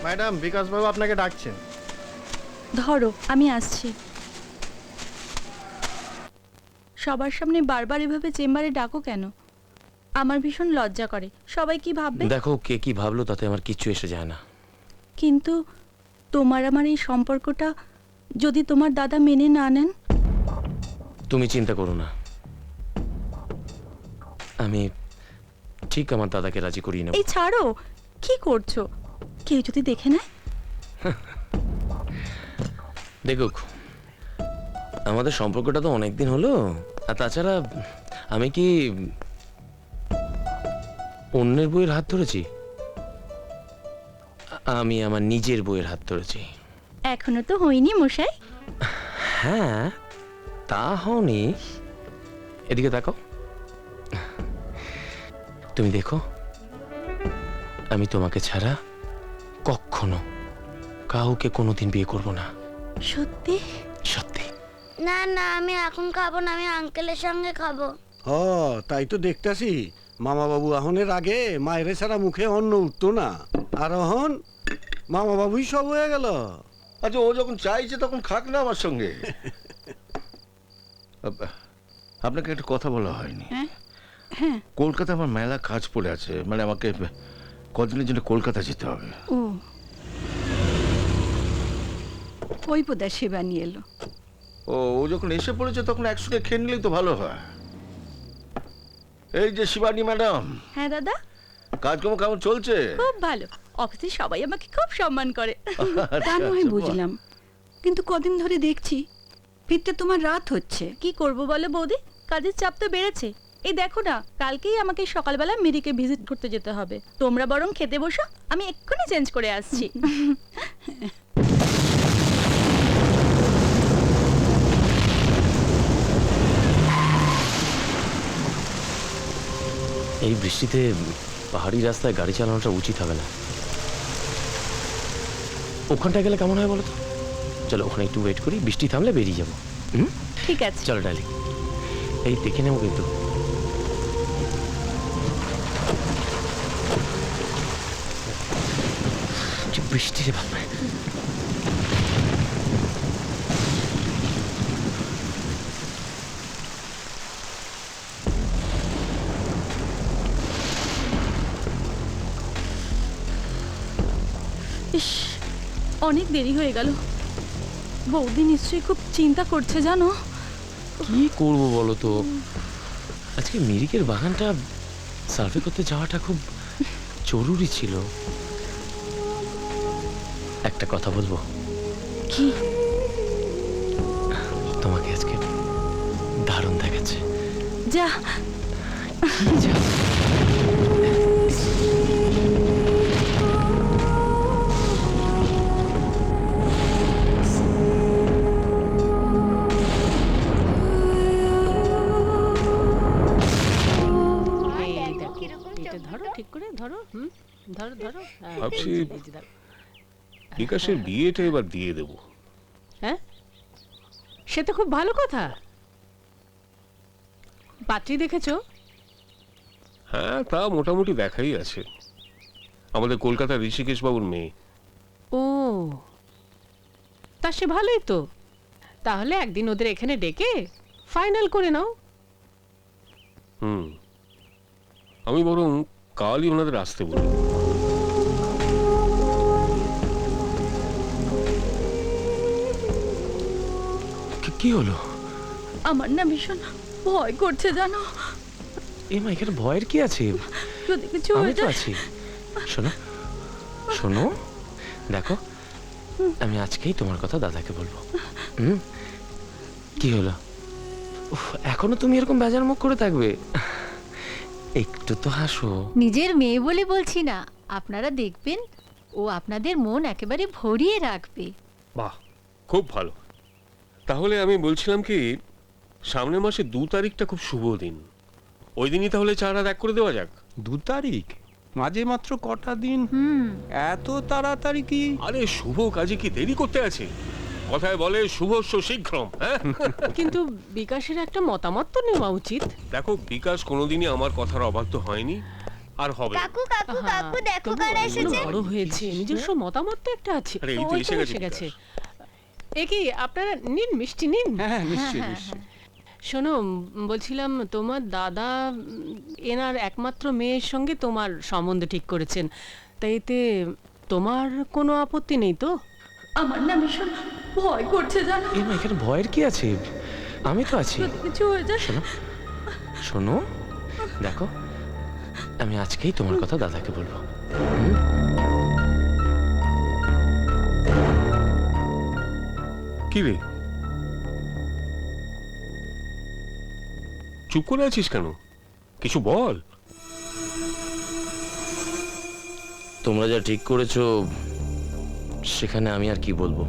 Madam, বিকাশবাবু আপনাকে ডাকছেন। ধরো, আমি আসছি। সবার সামনে বারবার এভাবে চেম্বারে ডাকো কেন? আমার ভীষণ লজ্জা করে। সবাই কি ভাববে? দেখো, কে কি ভাবলো তাতে আমার কিচ্ছু এসে যায় না। কিন্তু তোমার আমার এই সম্পর্কটা যদি তোমার দাদা মেনে না নেন? তুমি চিন্তা করো না, আমি ঠিক আমার দাদাকে রাজি করিয়ে নেব। এই ছাড়ো, কি করছো? কেউ যদি দেখে নেয়? দেখুক, আমাদের সম্পর্কটা তো অনেকদিন হলো। আর তাছাড়া আমি কি অন্যের বইয়ের হাত ধরেছি? আমি আমার নিজের বইয়ের হাত ধরেছি। এখনো তো হয়নি মশাই। হ্যাঁ, তা হওনি। এদিকে তাকাও, তুমি দেখো, আমি তোমাকে ছাড়া কখনো কাউকে কোনোদিন বিয়ে করব না। সত্যি? সত্যি। না না, আমি এখন খাবো না, আমি আঙ্কেলের সঙ্গে খাবো। ও তাই তো দেখতাছি, মামা বাবু আহনের আগে মায়ের ছাড়া মুখে অন্ন উঠতো না, আর অহন মামা বাবুই সব হয়ে গেল। আচ্ছা, ও যখন চাইছে তখন খাক না আমার সঙ্গে। আপনাকে একটা কথা বলা হয়নি। হ্যাঁ। কলকাতা আমার মেলা কাজ পড়ে আছে, মানে আমাকে কদিনের জন্য কলকাতা যেতে হবে। ও, ওই বোধা শিবানী এলো। ও যখন এসে পড়েছে তখন একসঙ্গে খেয়ে নিলেই তো ভালো হয়। এই যে শিবানী ম্যাডাম, হ্যাঁ দাদা, কাজকর্ম কেমন চলছে? খুব ভালো। অফিসে সবাই আমাকে খুব সম্মান করে। তা নয় বুঝলাম, কিন্তু কদিন ধরে দেখছি ফিরতে তোমার রাত হচ্ছে। কি করব বলো বৌদি, কাজের চাপ তো বেড়েছে। এই দেখো না, কালকেই আমাকে সকালবেলা মেরিকে ভিজিট করতে যেতে হবে। তোমরা বরং খেতে বসো, আমি এক্ষুনি চেঞ্জ করে আসছি। এই বৃষ্টিতে পাহাড়ি রাস্তায় গাড়ি চালানোটা উচিত হবে না। ওখানটায় গেলে কেমন হয় বলো তো? চলো ওখানে একটু ওয়েট করি, বৃষ্টি থামলে বেরিয়ে যাবো। ঠিক আছে। চলো ডার্লিং, এই দেখে নেবো কিন্তু। বৃষ্টি রে বাবা। ইস, অনেক দেরি হয়ে গেল। বৌদি নিশ্চয়ই খুব চিন্তা করছে জানো। কি করবো বলো তো, আজকে মিরিকের বাগানটা সার্ভে করতে যাওয়াটা খুব জরুরি ছিল। একটা কথা বলবো? কি? তোমাকে আজকে দারুণ দেখাচ্ছে। যা। যা। এই দেখো, এটা ধরো, ঠিক করে ধরো। ধরো ধরো। হ্যাঁ, ভাবছি এই যে ধরো। বিকাশের বিয়েটা এবার দিয়ে দেব। হ্যাঁ, সে তো খুব ভালো কথা। পাত্রী দেখেছো? হ্যাঁ, তা মোটামুটি দেখাই আছে। আমাদের কলকাতার ঋষিকেশ বাবুর মেয়ে। ও, তা সে ভালোই তো। তাহলে একদিন ওদের এখানে ডেকে ফাইনাল করে নাও। আমি বরং কালই ওনাদের আসতে বলি। কি হলো? আমার না ভীষণ ভয় করছে জানো। মা, এখানে ভয়ের কি আছে? যদি কিছু আমি হয়ে তো যায়। আছি। শোনো শোনো, দেখো, আমি আজকেই তোমার কথা দাদাকে বলবো। কি হলো? উফ, এখনো তুমি এরকম বেজার মুখ করে থাকবে? একটু তো হাসো। নিজের মেয়ে বলে বলছি না, আপনারা দেখবেন ও আপনাদের মন একেবারে ভরিয়ে রাখবে। বাহ, খুব ভালো। তাহলে আমি বলছিলাম কি, সামনের মাসে 2 তারিখটা খুব শুভ দিন। ওই দিনই তাহলে 4 রাত এক করে দেওয়া যাক। 2 তারিখ? মাঝে মাত্র কটা দিন, এত তাড়াতাড়ি কি? আরে শুভ কাজে কি দেরি করতে আছে? কথায় বলে শুভস্য শীঘ্রম। হ্যাঁ, কিন্তু বিকাশের একটা মতামত তো নেওয়া উচিত। দেখো, বিকাশ কোনোদিনই আমার কথার অবাধ্য হয়নি। আর হবে না। কাকু কাকু কাকু দেখো তবু কারা অনেকগুলো এসেছে। বড় হয়েছে, নিজস্ব মতামত তো একটা আছে। আরে, এই তো ওই এসে গেছে এ কি আপনারা নিন, মিষ্টি নিন। হ্যাঁ নিশ্চয়ই নিশ্চয়ই। শোনো, বলছিলাম তোমার দাদা এনার একমাত্র মেয়ের সঙ্গে তোমার সম্বন্ধ ঠিক করেছেন, তাই এতে তোমার কোনো আপত্তি নেই তো? আমার না ভীষণ ভয় করছে জানো, এই মা, এখানে ভয়ের কি আছে? আমি তো আছি। যদি কিছু হয়ে যায়। শোনো শোনো, দেখো আমি আজকেই তোমার কথা দাদাকে বলবো। হুম? কি রে, চুপ করে আছিস কেন? কিছু বল। তোমরা যা ঠিক করেছো সেখানে আমি আর কি বলবো?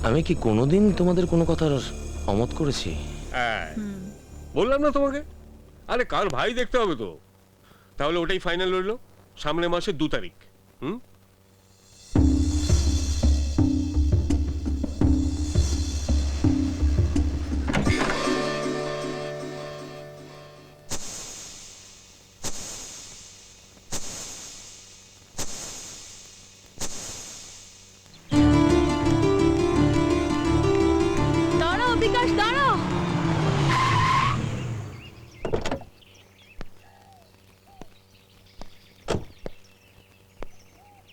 আমি কি কোনোদিন তোমাদের কোনো কথার অমত করেছি? হ্যাঁ, বললাম না তোমাকে। আরে কার ভাই দেখতে হবে তো। তাহলে ওটাই ফাইনাল রইলো, সামনের মাসের 2 তারিখ। হুম? দাঁড়াও বিকাশ, দাঁড়াও।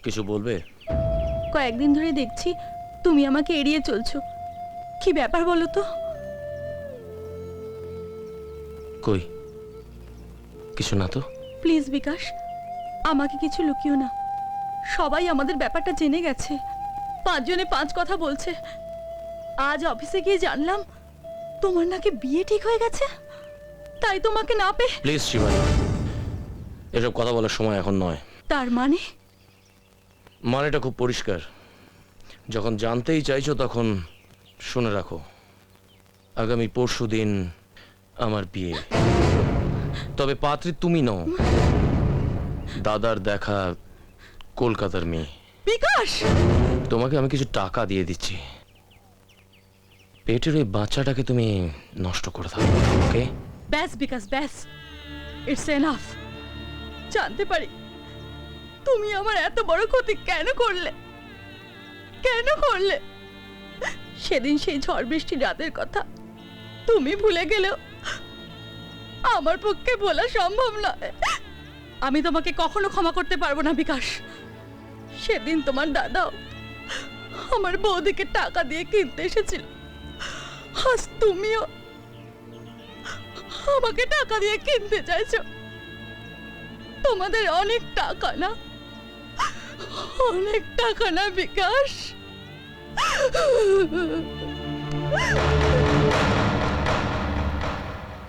কিছু বলবে? কয়েকদিন ধরে দেখছি তুমি আমাকে এড়িয়ে চলছো, কি ব্যাপার বলো তো? কই কিছু না তো। প্লিজ বিকাশ, আমাকে কিছু লুকিও না। সবাই আমাদের ব্যাপারটা জেনে গেছে, 5 জনে 5 কথা বলছে। আজ অফিসে গিয়ে জানলাম তোমার নাকি বিয়ে ঠিক হয়ে গেছে, তাই তোমাকে না পেয়ে। প্লিজ শিবানী, এসব কথা বলার সময় এখন নয়। তার মানে? মানেটা খুব পরিষ্কার। যখন জানতেই চাইছো তখন শুনে রাখো, আগামী পরশুদিন আমার বিয়ে। তবে পাত্রী তুমি নও, দাদার দেখা কলকাতার মেয়ে। বিকাশ, তোমাকে আমি কিছু টাকা দিয়ে দিচ্ছি, পেটের ওই বাচ্চাটাকে তুমি নষ্ট করে দাও, ওকে? ব্যাস বিকাশ, ব্যাস, ইটস এনাফ। জানতে পারি তুমি আমার এত বড় ক্ষতি কেন করলে? কেন করলে? সেদিন সেই ঝড় বৃষ্টি রাতের কথা তুমি ভুলে গেলেও আমার পক্ষে বলা সম্ভব নয়। আমি তোমাকে কখনো ক্ষমা করতে পারবো না বিকাশ। সেদিন তোমার দাদাও আমার বৌদিকে টাকা দিয়ে কিনতে এসেছিল, আজ তুমিও আমাকে টাকা দিয়ে কিনতে চাইছো। তোমাদের অনেক টাকা না, অনেক টাকা না বিকাশ?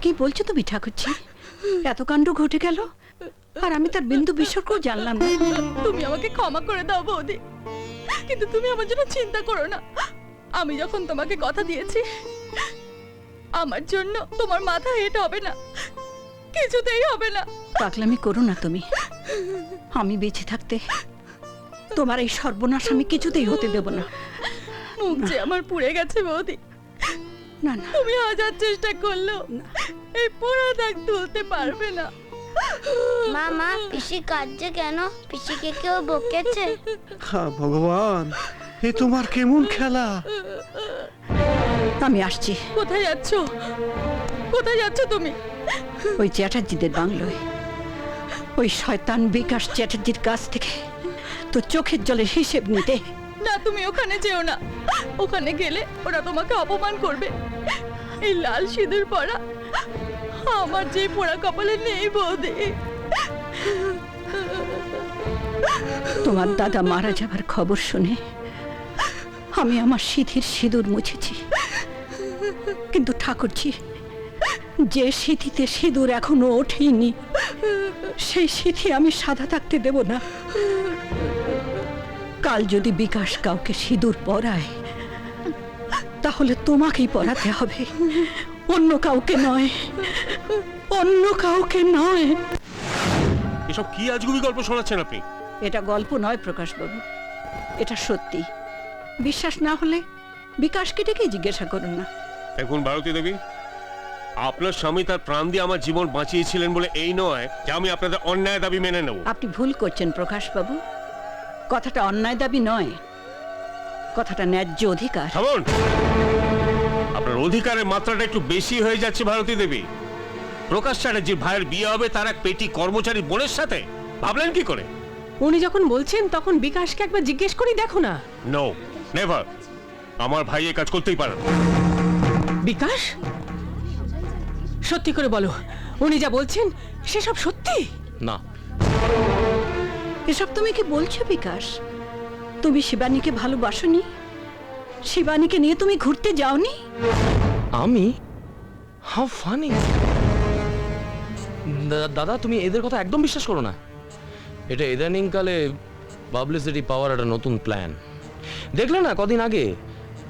কি বলছো তুমি ঠাকুরজি? এত কাণ্ড ঘটে গেল আর আমি তার বিন্দু বিসর্গও জানলাম না। তুমি আমাকে ক্ষমা করে দাও বৌদি, কিন্তু তুমি আমার জন্য চিন্তা করো না। আমি যখন তোমাকে কথা দিয়েছি, আমার জন্য তোমার মাথা হেঁট হবে না, কিছুতেই হবে না। পাগলামি করো না তুমি। আমি বেঁচে থাকতে তোমার এই সর্বনাশ আমি কিছুতেই হতে দেব না। মুখ যে আমার পুড়ে গেছে বৌদি, না না, তুমি হাজার চেষ্টা করলেও এই পোড়া দাগ তুলতে পারবে না। মামা পিসি কাঁদছে কেন? পিসিকে কেউ বকেছে? হা ভগবান, এ তোমার কেমন খেলা? আমি আসছি। কোথায় যাচ্ছ? কোথায় যাচ্ছ তুমি? ওই চ্যাটার্জিদের বাংলোয়, ওই শয়তান বিকাশ চ্যাটার্জির কাছ থেকে তো চোখের জলের হিসেব নিতে। না, তুমি ওখানে যেও না। ওখানে গেলে ওরা তোমাকে অপমান করবে। এই লাল সিঁদুর পরা আমার যে পোড়া কপালে নেই বৌদি। তোমার দাদা মারা যাবার খবর শুনে আমি আমার সিঁথির সিঁদুর মুছেছি, কিন্তু ঠাকুরজি, যে সিঁথিতে সিঁদুর এখনো ওঠেনি সেই সিঁথি আমি সাদা থাকতে দেব না। কাল যদি বিকাশ কাউকে সিঁদুর পরায়, তাহলে তোমাকেই পরাতে হবে, অন্য কাউকে নয়, অন্য কাউকে নয়। এসব কি আজগুবি গল্প শোনাচ্ছেন আপনি? এটা গল্প নয় প্রকাশবাবু, এটা সত্যি। বিশ্বাস না হলে বিকাশকে ডেকে জিজ্ঞাসা করুন না। এখন ভারতী দেবী, আপনার স্বামী তার প্রাণ দিয়ে আমার জীবন বাঁচিয়েছিলেন বলে এই নয় যে আমি আপনাদের অন্যায় দাবি মেনে নেব। আপনি ভুল করছেন প্রকাশবাবু, কথাটা অন্যায় দাবি নয়, কথাটা ন্যায্য অধিকার। থামুন, আপনার অধিকারের মাত্রাটা একটু বেশি হয়ে যাচ্ছে ভারতী দেবী। প্রকাশ চ্যাটার্জির ভাইয়ের বিয়ে হবে তার এক পেটি কর্মচারী বোনের সাথে, ভাবলেন কি করে? উনি যখন বলছেন তখন বিকাশকে একবার জিজ্ঞেস করি দেখো না। No, never. আমার ভাই এই কাজ করতেই পারে না। বিকাশ, সত্যি করে বলো, উনি যা বলছেন সেসব সত্যি? না। এসব তুমি কি বলছো বিকাশ? তুমি শিবানীকে ভালোবাসোনি? শিবানীকে নিয়ে তুমি ঘুরতে যাওনি? আমি? How funny! দাদা, তুমি এদের কথা একদম বিশ্বাস করো না। এটা ইদানিং কালে পাবলিসিটি পাওয়ার একটা নতুন প্ল্যান। দেখলে না কদিন আগে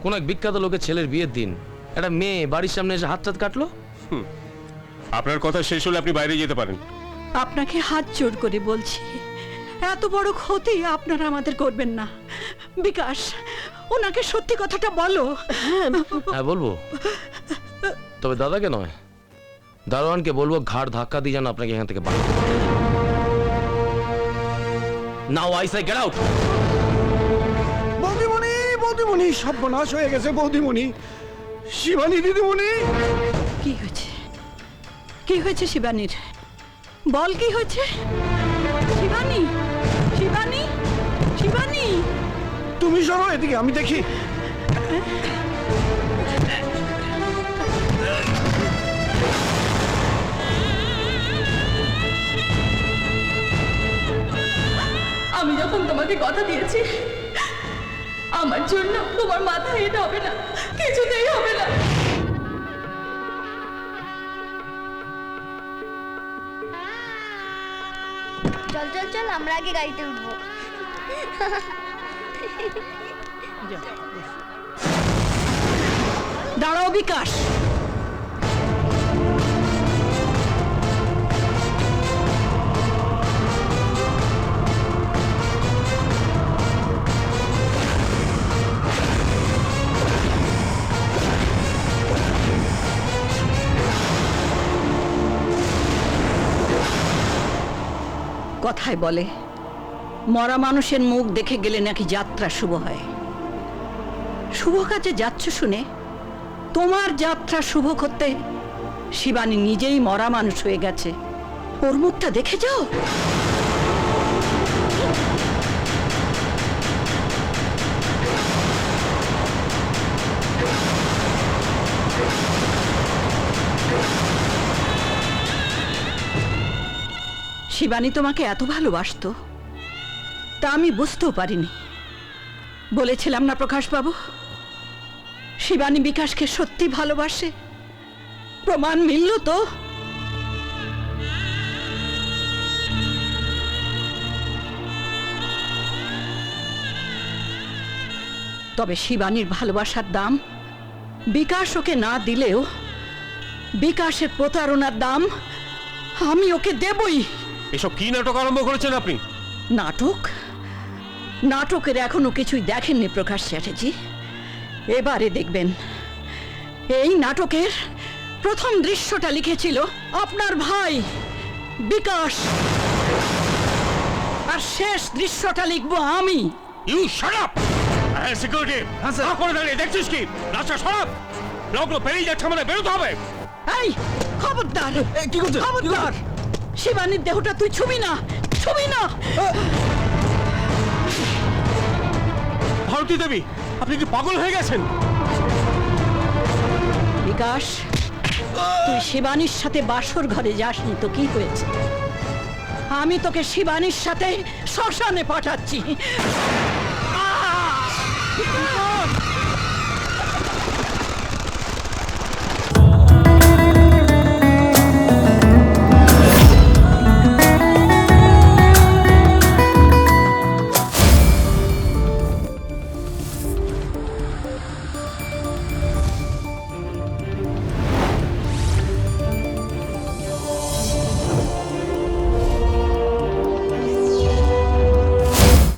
কোন এক বিখ্যাত লোকের ছেলের বিয়ের দিন একটা মেয়ে বাড়ির সামনে এসে হাত কাটলো। আপনার কথা শেষ হলে আপনি বাইরে যেতে পারেন। আপনাকে হাত জোড় করে বলছি, এত বড় ক্ষতি আপনারা আমাদের করবেন না। বিকাশ, ওনাকে সত্যি কথাটা বলো। হ্যাঁ বলবো, তবে দাদাকে নয়, দারোয়ানকে বলবো ঘাড় ধাক্কা দিয়ে যেন আপনাকে এখান থেকে বার করে দেয়। Now I say get out. বৌদিমণি, বৌদিমণি, সর্বনাশ হয়ে গেছে বৌদিমণি। শিবানী দিদিমণি। কি হয়েছে? কি হয়েছে শিবানীর? বল কি হয়েছে? শিবানী, শিবানী, শিবানী! তুমি সরো এদিকে, আমি দেখি। আমি যখন তোমাকে কথা দিয়েছি আমার জন্য তোমার মাথা হেঁট হবে না, কিছুতেই হবে না। চল চল চল, আমরা আগে গাড়িতে উঠবো। দাঁড়াও বিকাশ। কথায় বলে মরা মানুষের মুখ দেখে গেলে নাকি যাত্রা শুভ হয়। শুভ কাজে যাচ্ছ শুনে তোমার যাত্রা শুভ করতে শিবানী নিজেই মরা মানুষ হয়ে গেছে। ওর মুখটা দেখে যাও। শিবানী তোমাকে এত ভালোবাসতো তা আমি বুঝতেও পারিনি। বলেছিলাম না প্রকাশবাবু, শিবানী বিকাশকে সত্যি ভালোবাসে। প্রমাণ মিলল তো। তবে শিবানীর ভালোবাসার দাম বিকাশ ওকে না দিলেও বিকাশের প্রতারণার দাম আমি ওকে দেবই। এসব কি নাটক আরম্ভ করেছেন আপনি? নাটক? নাটকের এখনো কিছুই দেখেননি প্রকাশ চ্যাটার্জি, এবারে দেখবেন। এই নাটকের প্রথম দৃশ্যটা লিখেছিল আপনার ভাই বিকাশ, আর শেষ দৃশ্যটা লিখবো আমি। You shut up! সিকিউরিটি, হ্যাঁ করে দাঁড়িয়ে দেখছিস কি? রাস্তা সরাব, লোকগুলো বেরিয়ে যাচ্ছে, আমাদের বেরোতে হবে। এই খবরদার! কি করছিস? খবরদার! শিবানীর দেহটা তুই ছুবি না, ছুবি না। ভারতী দেবী, আপনি কি পাগল হয়ে গেছেন? বিকাশ, তুই শিবানীর সাথে বাসর ঘরে যাসনি তো কি হয়েছে? আমি তোকে শিবানীর সাথে শ্মশানে পাঠাচ্ছি।